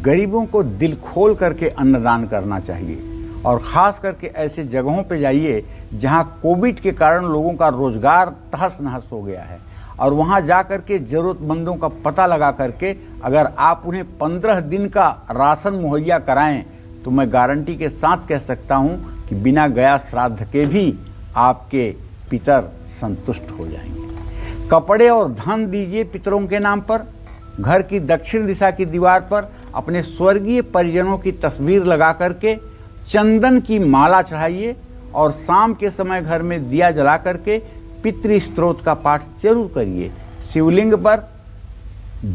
गरीबों को दिल खोल करके अन्नदान करना चाहिए और ख़ास करके ऐसे जगहों पे जाइए जहाँ कोविड के कारण लोगों का रोजगार तहस नहस हो गया है और वहाँ जा कर के ज़रूरतमंदों का पता लगा करके अगर आप उन्हें 15 दिन का राशन मुहैया कराएं तो मैं गारंटी के साथ कह सकता हूँ कि बिना गया श्राद्ध के भी आपके पितर संतुष्ट हो जाएंगे। कपड़े और धन दीजिए पितरों के नाम पर। घर की दक्षिण दिशा की दीवार पर अपने स्वर्गीय परिजनों की तस्वीर लगा करके चंदन की माला चढ़ाइए और शाम के समय घर में दिया जला करके पितृ स्तोत्र का पाठ जरूर करिए। शिवलिंग पर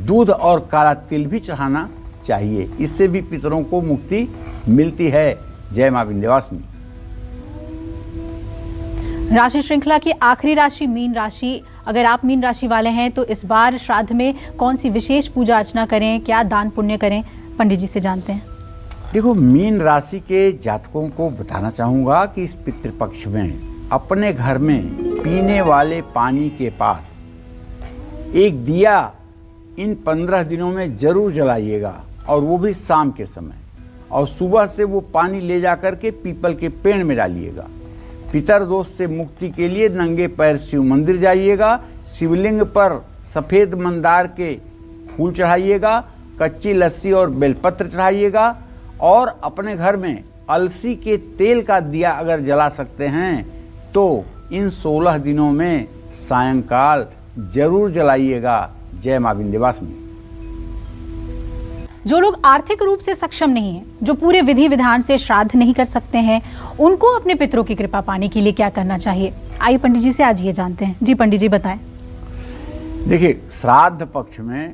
दूध और काला तिल भी चढ़ाना चाहिए, इससे भी पितरों को मुक्ति मिलती है। जय मां विंध्यवासिनी। राशि श्रृंखला की आखिरी राशि मीन राशि। अगर आप मीन राशि वाले हैं तो इस बार श्राद्ध में कौन सी विशेष पूजा अर्चना करें, क्या दान पुण्य करें, पंडित जी से जानते हैं। देखो, मीन राशि के जातकों को बताना चाहूँगा कि इस पितृपक्ष में अपने घर में पीने वाले पानी के पास एक दिया इन 15 दिनों में जरूर जलाइएगा और वो भी शाम के समय, और सुबह से वो पानी ले जा कर के पीपल के पेड़ में डालिएगा। पितर दोष से मुक्ति के लिए नंगे पैर शिव मंदिर जाइएगा, शिवलिंग पर सफ़ेद मंदार के फूल चढ़ाइएगा, कच्ची लस्सी और बेलपत्र चढ़ाइएगा और अपने घर में अलसी के तेल का दिया अगर जला सकते हैं तो इन 16 दिनों में सायंकाल जरूर जलाइएगा। जय मां विंध्यवासिनी। जो लोग आर्थिक रूप से सक्षम नहीं हैं, जो पूरे विधि विधान से श्राद्ध नहीं कर सकते हैं, उनको अपने पितरों की कृपा पाने के लिए क्या करना चाहिए? आइए पंडित जी से आज ये जानते हैं। जी पंडित जी बताएं। देखिए, श्राद्ध पक्ष में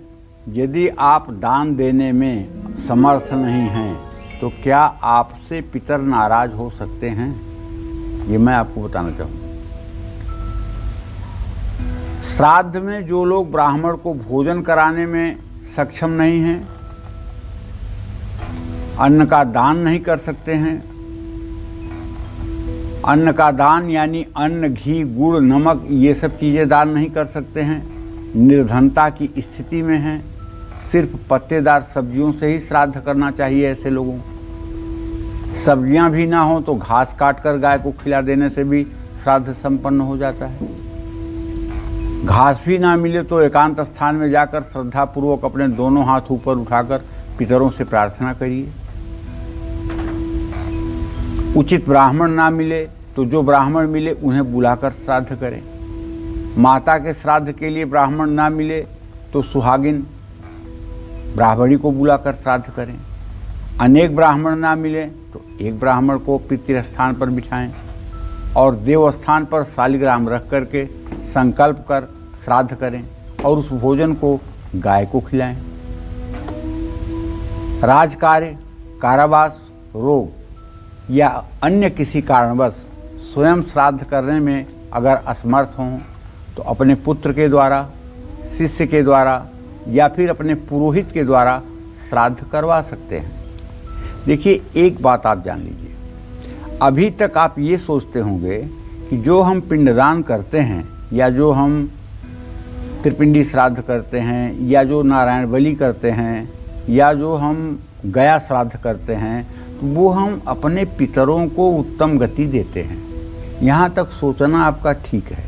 यदि आप दान देने में समर्थ नहीं हैं तो क्या आपसे पितर नाराज हो सकते हैं? ये मैं आपको बताना चाहूँगा। श्राद्ध में जो लोग ब्राह्मण को भोजन कराने में सक्षम नहीं हैं, अन्न का दान नहीं कर सकते हैं, अन्न का दान यानी अन्न, घी, गुड़, नमक ये सब चीज़ें दान नहीं कर सकते हैं, निर्धनता की स्थिति में हैं, सिर्फ पत्तेदार सब्जियों से ही श्राद्ध करना चाहिए ऐसे लोगों। सब्जियां भी ना हो तो घास काट कर गाय को खिला देने से भी श्राद्ध संपन्न हो जाता है। घास भी ना मिले तो एकांत स्थान में जाकर श्रद्धापूर्वक अपने दोनों हाथ ऊपर उठाकर पितरों से प्रार्थना करिए। उचित ब्राह्मण ना मिले तो जो ब्राह्मण मिले उन्हें बुलाकर श्राद्ध करें। माता के श्राद्ध के लिए ब्राह्मण ना मिले तो सुहागिन ब्राह्मणी को बुलाकर श्राद्ध करें। अनेक ब्राह्मण ना मिले तो एक ब्राह्मण को पितृस्थान पर बिठाएं और देवस्थान पर शालिग्राम रख करके संकल्प कर श्राद्ध करें और उस भोजन को गाय को खिलाएं। राजकार्य, कारावास, रोग या अन्य किसी कारणवश स्वयं श्राद्ध करने में अगर असमर्थ हों तो अपने पुत्र के द्वारा, शिष्य के द्वारा या फिर अपने पुरोहित के द्वारा श्राद्ध करवा सकते हैं। देखिए, एक बात आप जान लीजिए, अभी तक आप ये सोचते होंगे कि जो हम पिंडदान करते हैं या जो हम त्रिपिंडी श्राद्ध करते हैं या जो नारायण बलि करते हैं या जो हम गया श्राद्ध करते हैं, वो हम अपने पितरों को उत्तम गति देते हैं। यहाँ तक सोचना आपका ठीक है,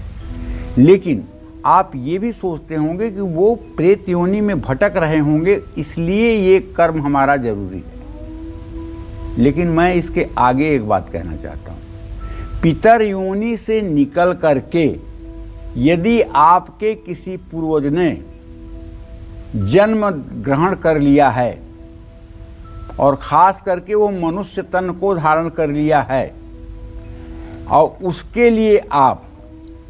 लेकिन आप ये भी सोचते होंगे कि वो प्रेत योनि में भटक रहे होंगे, इसलिए ये कर्म हमारा जरूरी है। लेकिन मैं इसके आगे एक बात कहना चाहता हूँ। पितर योनि से निकल करके यदि आपके किसी पूर्वज ने जन्म ग्रहण कर लिया है और खास करके वो मनुष्य तन को धारण कर लिया है और उसके लिए आप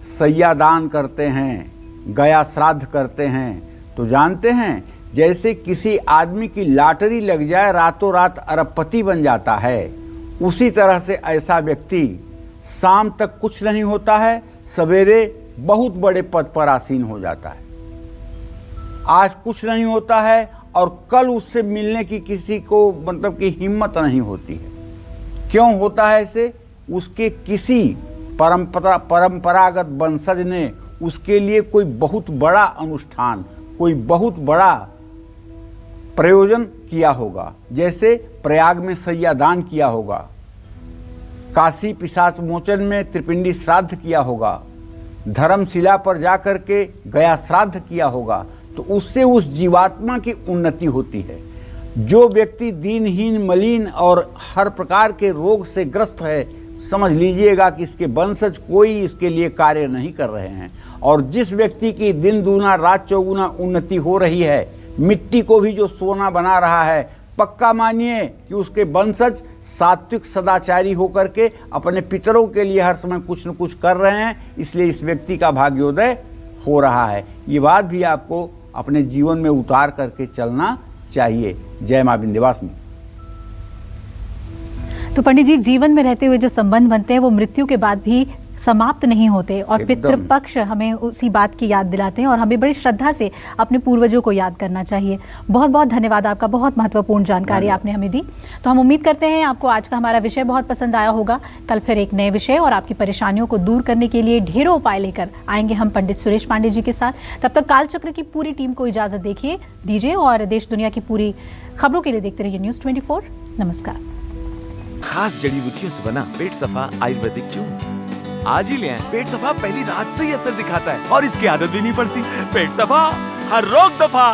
सैयादान करते हैं, गया श्राद्ध करते हैं, तो जानते हैं जैसे किसी आदमी की लॉटरी लग जाए, रातों रात अरबपति बन जाता है, उसी तरह से ऐसा व्यक्ति शाम तक कुछ नहीं होता है, सवेरे बहुत बड़े पद पर आसीन हो जाता है। आज कुछ नहीं होता है और कल उससे मिलने की किसी को मतलब की हिम्मत नहीं होती है। क्यों होता है ऐसे? उसके किसी परंपरागत वंशज ने उसके लिए कोई बहुत बड़ा अनुष्ठान, कोई बहुत बड़ा प्रयोजन किया होगा। जैसे प्रयाग में सैयादान किया होगा, काशी पिशाच मोचन में त्रिपिंडी श्राद्ध किया होगा, धर्मशिला पर जाकर के गया श्राद्ध किया होगा, तो उससे उस जीवात्मा की उन्नति होती है। जो व्यक्ति दीनहीन, मलिन और हर प्रकार के रोग से ग्रस्त है, समझ लीजिएगा कि इसके वंशज कोई इसके लिए कार्य नहीं कर रहे हैं। और जिस व्यक्ति की दिन दूना रात चौगुना उन्नति हो रही है, मिट्टी को भी जो सोना बना रहा है, पक्का मानिए कि उसके वंशज सात्विक सदाचारी होकर के अपने पितरों के लिए हर समय कुछ न कुछ कर रहे हैं, इसलिए इस व्यक्ति का भाग्योदय हो रहा है। ये बात भी आपको अपने जीवन में उतार करके चलना चाहिए। जय मां विंध्यवासिनी। तो पंडित जी, जीवन में रहते हुए जो संबंध बनते हैं वो मृत्यु के बाद भी समाप्त नहीं होते और पितृपक्ष हमें उसी बात की याद दिलाते हैं और हमें बड़ी श्रद्धा से अपने पूर्वजों को याद करना चाहिए। बहुत बहुत धन्यवाद आपका, बहुत महत्वपूर्ण जानकारी आपने हमें दी। तो हम उम्मीद करते हैं आपको आज का हमारा विषय बहुत पसंद आया होगा। कल फिर एक नए विषय और आपकी परेशानियों को दूर करने के लिए ढेरों उपाय लेकर आएंगे हम पंडित सुरेश पांडे जी के साथ। तब तक कालचक्र की पूरी टीम को इजाजत दीजिए और देश दुनिया की पूरी खबरों के लिए देखते रहिए न्यूज़ 24। नमस्कार। खास जड़ी बूटियों से बना पेट सफा आयुर्वेदिक चूर्ण आज ही ले आएं। पेट सफा पहली रात से ही असर दिखाता है और इसकी आदत भी नहीं पड़ती। पेट सफा, हर रोग दफा।